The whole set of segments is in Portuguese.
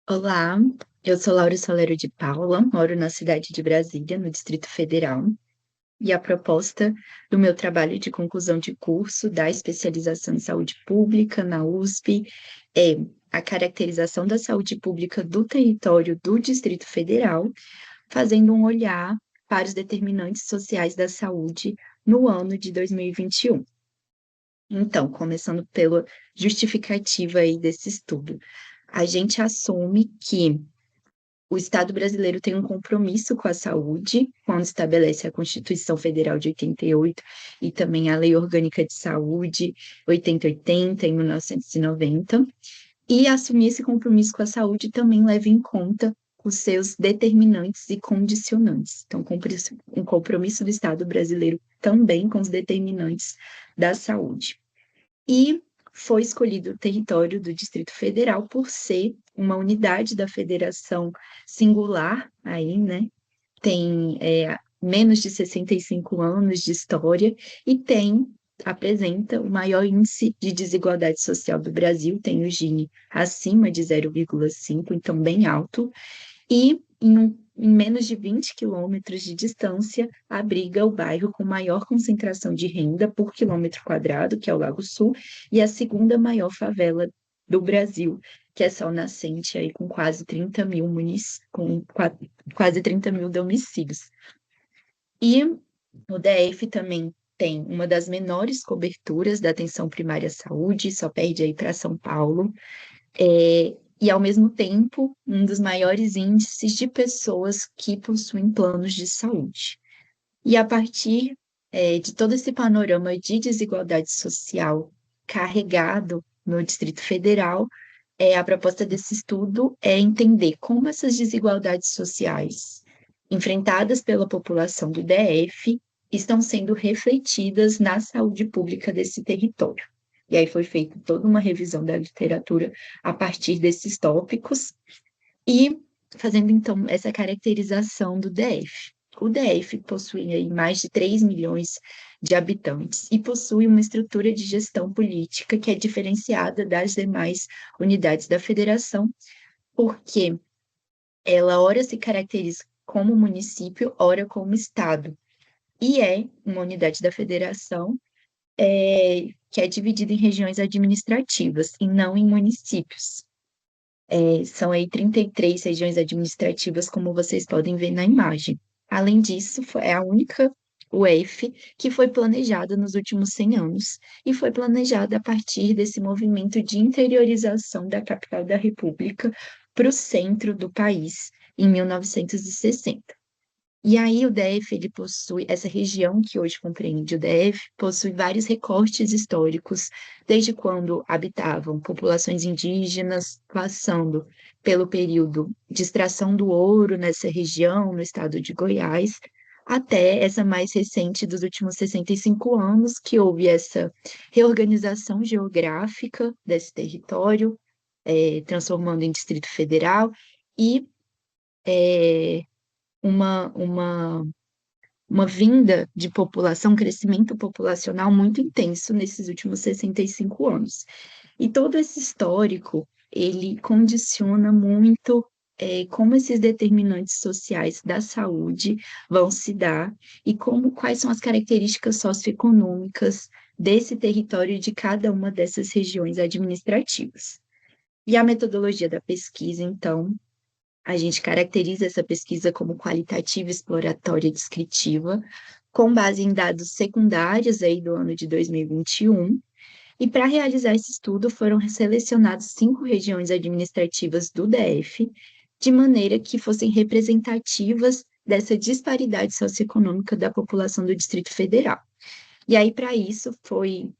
Olá, eu sou Laura Solero de Paula, moro na cidade de Brasília, no Distrito Federal, e a proposta do meu trabalho de conclusão de curso da especialização em saúde pública na USP é a caracterização da saúde pública do território do Distrito Federal, fazendo um olhar para os determinantes sociais da saúde no ano de 2021. Então, começando pela justificativa aí desse estudo, a gente assume que o Estado brasileiro tem um compromisso com a saúde, quando estabelece a Constituição Federal de 88 e também a Lei Orgânica de Saúde 8080 em 1990. E assumir esse compromisso com a saúde também leva em conta os seus determinantes e condicionantes. Então, um compromisso do Estado brasileiro também com os determinantes da saúde. E foi escolhido o território do Distrito Federal por ser uma unidade da federação singular, aí, né? Tem menos de 65 anos de história e apresenta o maior índice de desigualdade social do Brasil, tem o Gini acima de 0,5, então bem alto, e em menos de 20 quilômetros de distância, abriga o bairro com maior concentração de renda por quilômetro quadrado, que é o Lago Sul, e a segunda maior favela do Brasil, que é Sol Nascente, aí, com quase 30 mil quase 30 mil domicílios. E o DF também tem uma das menores coberturas da atenção primária à saúde, só perde aí para São Paulo, e, ao mesmo tempo, um dos maiores índices de pessoas que possuem planos de saúde. E a partir de todo esse panorama de desigualdade social carregado no Distrito Federal, a proposta desse estudo é entender como essas desigualdades sociais enfrentadas pela população do DF estão sendo refletidas na saúde pública desse território. E aí foi feita toda uma revisão da literatura a partir desses tópicos e fazendo então essa caracterização do DF. O DF possui aí mais de 3 milhões de habitantes e possui uma estrutura de gestão política que é diferenciada das demais unidades da federação, porque ela ora se caracteriza como município, ora como estado, e é uma unidade da federação que é dividida em regiões administrativas e não em municípios. São aí 33 regiões administrativas, como vocês podem ver na imagem. Além disso, é a única UF que foi planejada nos últimos 100 anos e foi planejada a partir desse movimento de interiorização da capital da República para o centro do país, em 1960. E aí o DF, ele possui, essa região que hoje compreende o DF, possui vários recortes históricos, desde quando habitavam populações indígenas, passando pelo período de extração do ouro nessa região, no estado de Goiás, até essa mais recente dos últimos 65 anos, que houve essa reorganização geográfica desse território, transformando em Distrito Federal, e é, uma, uma, uma vinda de população, um crescimento populacional muito intenso nesses últimos 65 anos. E todo esse histórico, ele condiciona muito como esses determinantes sociais da saúde vão se dar e quais são as características socioeconômicas desse território de cada uma dessas regiões administrativas. E a metodologia da pesquisa, então, a gente caracteriza essa pesquisa como qualitativa, exploratória e descritiva, com base em dados secundários aí do ano de 2021. E para realizar esse estudo, foram selecionadas 5 regiões administrativas do DF, de maneira que fossem representativas dessa disparidade socioeconômica da população do Distrito Federal. E aí, para isso, foi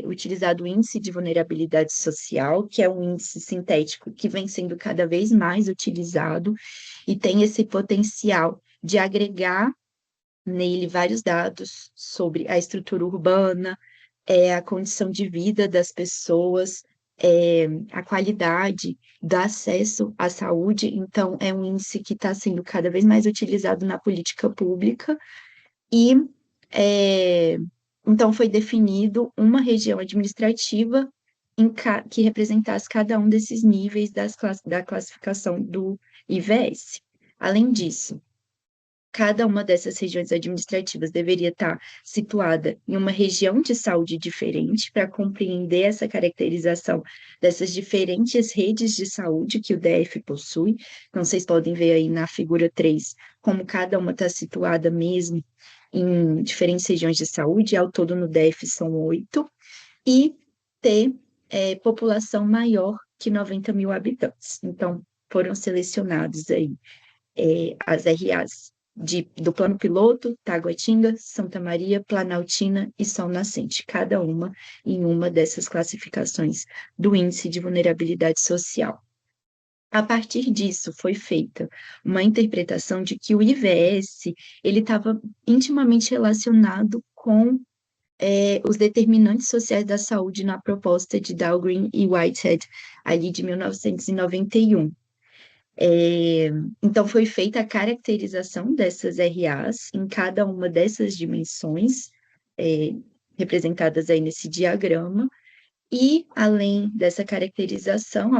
utilizado o índice de vulnerabilidade social, que é um índice sintético que vem sendo cada vez mais utilizado e tem esse potencial de agregar nele vários dados sobre a estrutura urbana, a condição de vida das pessoas, a qualidade do acesso à saúde. Então, é um índice que está sendo cada vez mais utilizado na política pública e então foi definido uma região administrativa que representasse cada um desses níveis da classificação do IVS. Além disso, cada uma dessas regiões administrativas deveria estar situada em uma região de saúde diferente para compreender essa caracterização dessas diferentes redes de saúde que o DF possui. Então, vocês podem ver aí na figura 3 como cada uma está situada mesmo em diferentes regiões de saúde, ao todo no DF são 8, e ter população maior que 90 mil habitantes. Então, foram selecionados aí as RAs do Plano Piloto, Taguatinga, Santa Maria, Planaltina e Sol Nascente, cada uma em uma dessas classificações do Índice de Vulnerabilidade Social. A partir disso, foi feita uma interpretação de que o IVS ele estava intimamente relacionado com os determinantes sociais da saúde na proposta de Dahlgren e Whitehead, ali de 1991. Então, foi feita a caracterização dessas RAs em cada uma dessas dimensões, representadas aí nesse diagrama, e, além dessa caracterização,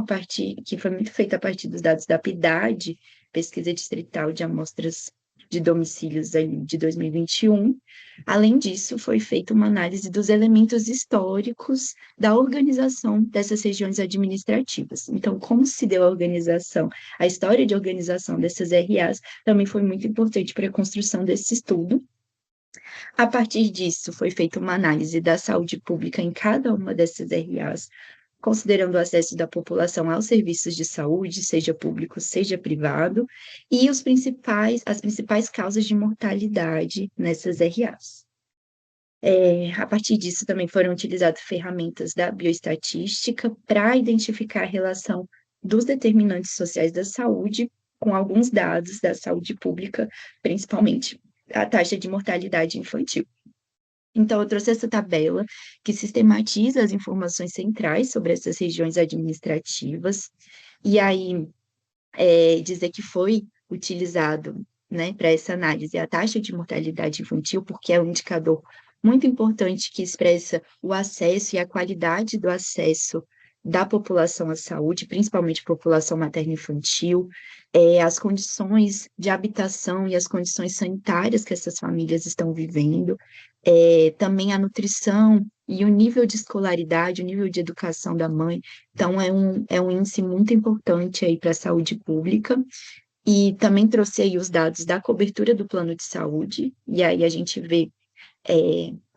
que foi muito feita a partir dos dados da PIDAD, Pesquisa Distrital de Amostras de Domicílios de 2021, além disso, foi feita uma análise dos elementos históricos da organização dessas regiões administrativas. Então, como se deu a organização, a história de organização dessas RAs também foi muito importante para a construção desse estudo. A partir disso, foi feita uma análise da saúde pública em cada uma dessas RAs, considerando o acesso da população aos serviços de saúde, seja público, seja privado, e as principais causas de mortalidade nessas RAs. A partir disso, também foram utilizadas ferramentas da bioestatística para identificar a relação dos determinantes sociais da saúde com alguns dados da saúde pública, principalmente a taxa de mortalidade infantil. Então, eu trouxe essa tabela que sistematiza as informações centrais sobre essas regiões administrativas, e aí dizer que foi utilizado, né, para essa análise a taxa de mortalidade infantil, porque é um indicador muito importante que expressa o acesso e a qualidade do acesso da população à saúde, principalmente população materno-infantil, as condições de habitação e as condições sanitárias que essas famílias estão vivendo, também a nutrição e o nível de escolaridade, o nível de educação da mãe. Então, é um índice muito importante aí para a saúde pública. E também trouxe aí os dados da cobertura do plano de saúde, e aí a gente vê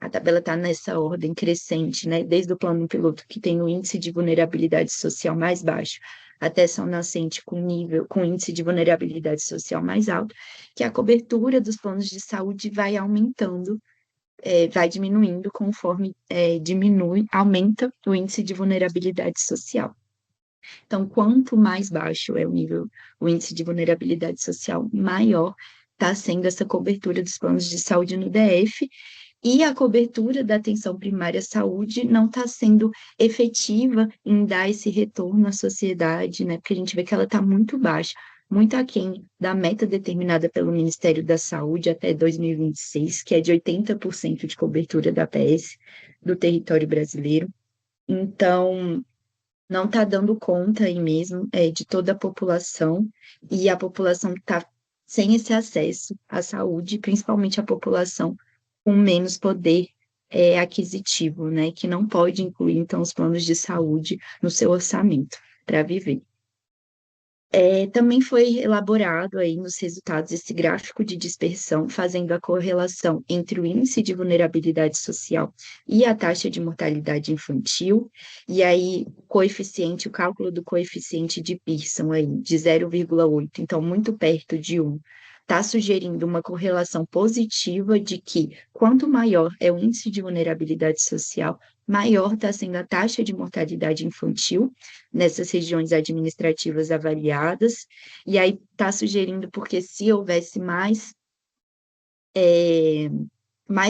a tabela está nessa ordem crescente, né? Desde o plano piloto, que tem o índice de vulnerabilidade social mais baixo, até São Nascente com índice de vulnerabilidade social mais alto, que a cobertura dos planos de saúde vai aumentando, vai diminuindo conforme aumenta o índice de vulnerabilidade social. Então, quanto mais baixo é o índice de vulnerabilidade social, maior está sendo essa cobertura dos planos de saúde no DF, e a cobertura da atenção primária à saúde não está sendo efetiva em dar esse retorno à sociedade, né? Porque a gente vê que ela está muito baixa, muito aquém da meta determinada pelo Ministério da Saúde até 2026, que é de 80% de cobertura da PS do território brasileiro. Então, não está dando conta aí mesmo de toda a população, e a população está sem esse acesso à saúde, principalmente a população com menos poder aquisitivo, né, que não pode incluir, então, os planos de saúde no seu orçamento para viver. Também foi elaborado aí nos resultados esse gráfico de dispersão, fazendo a correlação entre o índice de vulnerabilidade social e a taxa de mortalidade infantil, e aí o cálculo do coeficiente de Pearson aí, de 0,8, então muito perto de 1, está sugerindo uma correlação positiva de que quanto maior é o índice de vulnerabilidade social, maior está sendo a taxa de mortalidade infantil nessas regiões administrativas avaliadas, e aí está sugerindo, porque se houvesse mais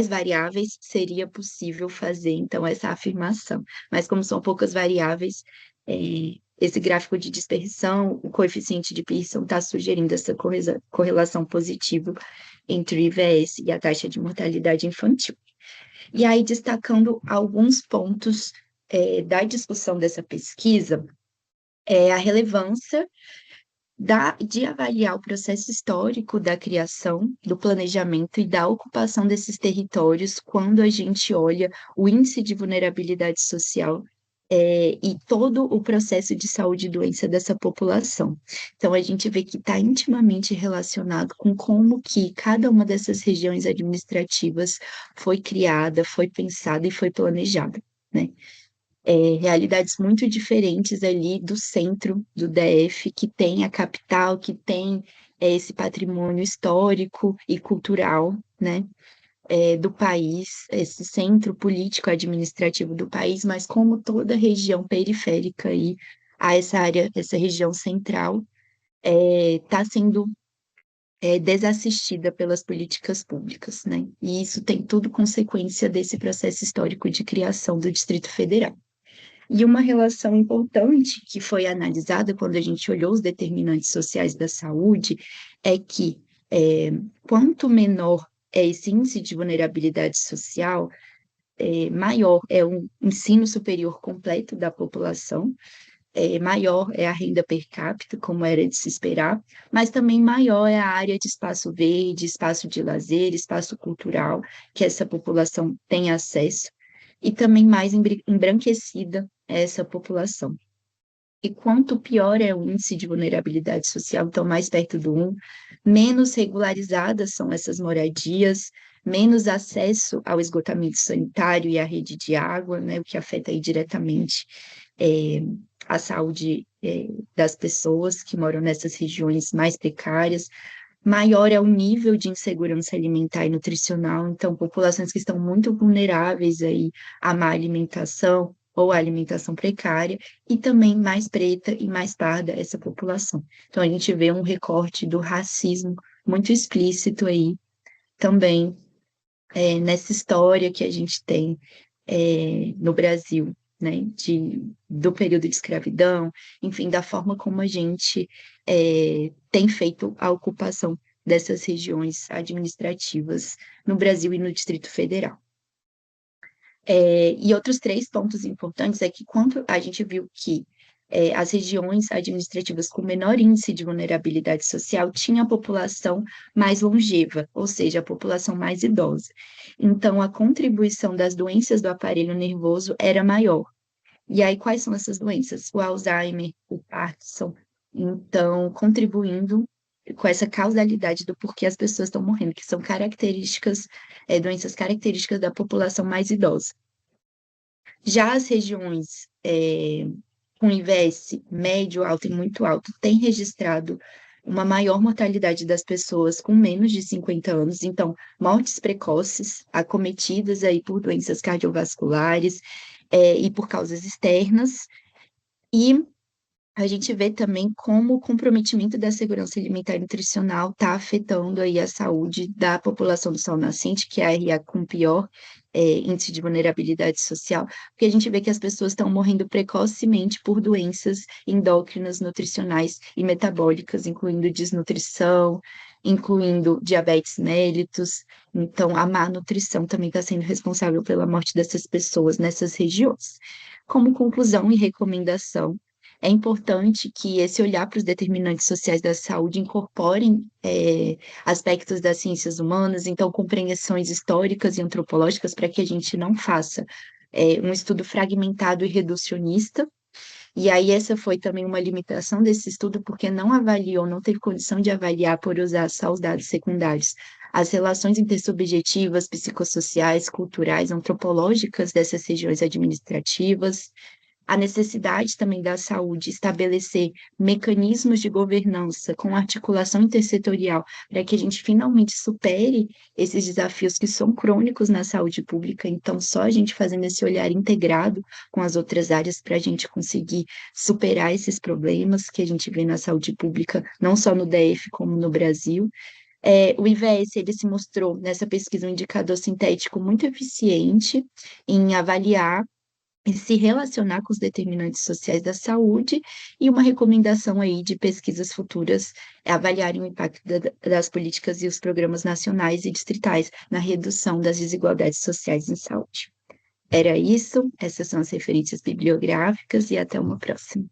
variáveis, seria possível fazer, então, essa afirmação. Mas como são poucas variáveis, esse gráfico de dispersão, o coeficiente de Pearson está sugerindo essa correlação positiva entre o IVS e a taxa de mortalidade infantil. E aí, destacando alguns pontos da discussão dessa pesquisa é a relevância de avaliar o processo histórico da criação, do planejamento e da ocupação desses territórios quando a gente olha o índice de vulnerabilidade social e todo o processo de saúde e doença dessa população. Então, a gente vê que está intimamente relacionado com como que cada uma dessas regiões administrativas foi criada, foi pensada e foi planejada, né? Realidades muito diferentes ali do centro do DF, que tem a capital, que tem esse patrimônio histórico e cultural, né, do país, esse centro político administrativo do país, mas como toda região periférica aí a essa área, essa região central, está sendo desassistida pelas políticas públicas, né? E isso tem tudo consequência desse processo histórico de criação do Distrito Federal. E uma relação importante que foi analisada quando a gente olhou os determinantes sociais da saúde é que quanto menor é esse índice de vulnerabilidade social, maior é o ensino superior completo da população, maior é a renda per capita, como era de se esperar, mas também maior é a área de espaço verde, espaço de lazer, espaço cultural, que essa população tem acesso, e também mais embranquecida é essa população. E quanto pior é o índice de vulnerabilidade social, então mais perto do 1, menos regularizadas são essas moradias, menos acesso ao esgotamento sanitário e à rede de água, né, o que afeta aí diretamente é, a saúde das pessoas que moram nessas regiões mais precárias. Maior é o nível de insegurança alimentar e nutricional, então populações que estão muito vulneráveis aí à má alimentação ou à alimentação precária, e também mais preta e mais parda essa população. Então a gente vê um recorte do racismo muito explícito aí também nessa história que a gente tem no Brasil, né, do período de escravidão, enfim, da forma como a gente tem feito a ocupação dessas regiões administrativas no Brasil e no Distrito Federal. E outros 3 pontos importantes é que quando a gente viu que as regiões administrativas com menor índice de vulnerabilidade social tinham a população mais longeva, ou seja, a população mais idosa. Então, a contribuição das doenças do aparelho nervoso era maior. E aí, quais são essas doenças? O Alzheimer, o Parkinson. Então, contribuindo com essa causalidade do porquê as pessoas estão morrendo, que são características, doenças características da população mais idosa. Já as regiões com IVS médio, alto e muito alto têm registrado uma maior mortalidade das pessoas com menos de 50 anos, então, mortes precoces, acometidas aí por doenças cardiovasculares e por causas externas, e a gente vê também como o comprometimento da segurança alimentar e nutricional está afetando aí a saúde da população do sol nascente, que é a RA com pior índice de vulnerabilidade social, porque a gente vê que as pessoas estão morrendo precocemente por doenças endócrinas, nutricionais e metabólicas, incluindo desnutrição, incluindo diabetes mellitus. Então, a má nutrição também está sendo responsável pela morte dessas pessoas nessas regiões. Como conclusão e recomendação, é importante que esse olhar para os determinantes sociais da saúde incorporem aspectos das ciências humanas, então compreensões históricas e antropológicas, para que a gente não faça um estudo fragmentado e reducionista. E aí essa foi também uma limitação desse estudo, porque não avaliou, não teve condição de avaliar por usar só os dados secundários, as relações intersubjetivas, psicossociais, culturais, antropológicas dessas regiões administrativas, a necessidade também da saúde estabelecer mecanismos de governança com articulação intersetorial para que a gente finalmente supere esses desafios que são crônicos na saúde pública. Então, só a gente fazendo esse olhar integrado com as outras áreas para a gente conseguir superar esses problemas que a gente vê na saúde pública, não só no DF, como no Brasil. O IVS ele se mostrou nessa pesquisa um indicador sintético muito eficiente em avaliar e se relacionar com os determinantes sociais da saúde, e uma recomendação aí de pesquisas futuras é avaliarem o impacto das políticas e os programas nacionais e distritais na redução das desigualdades sociais em saúde. Era isso, essas são as referências bibliográficas e até uma próxima.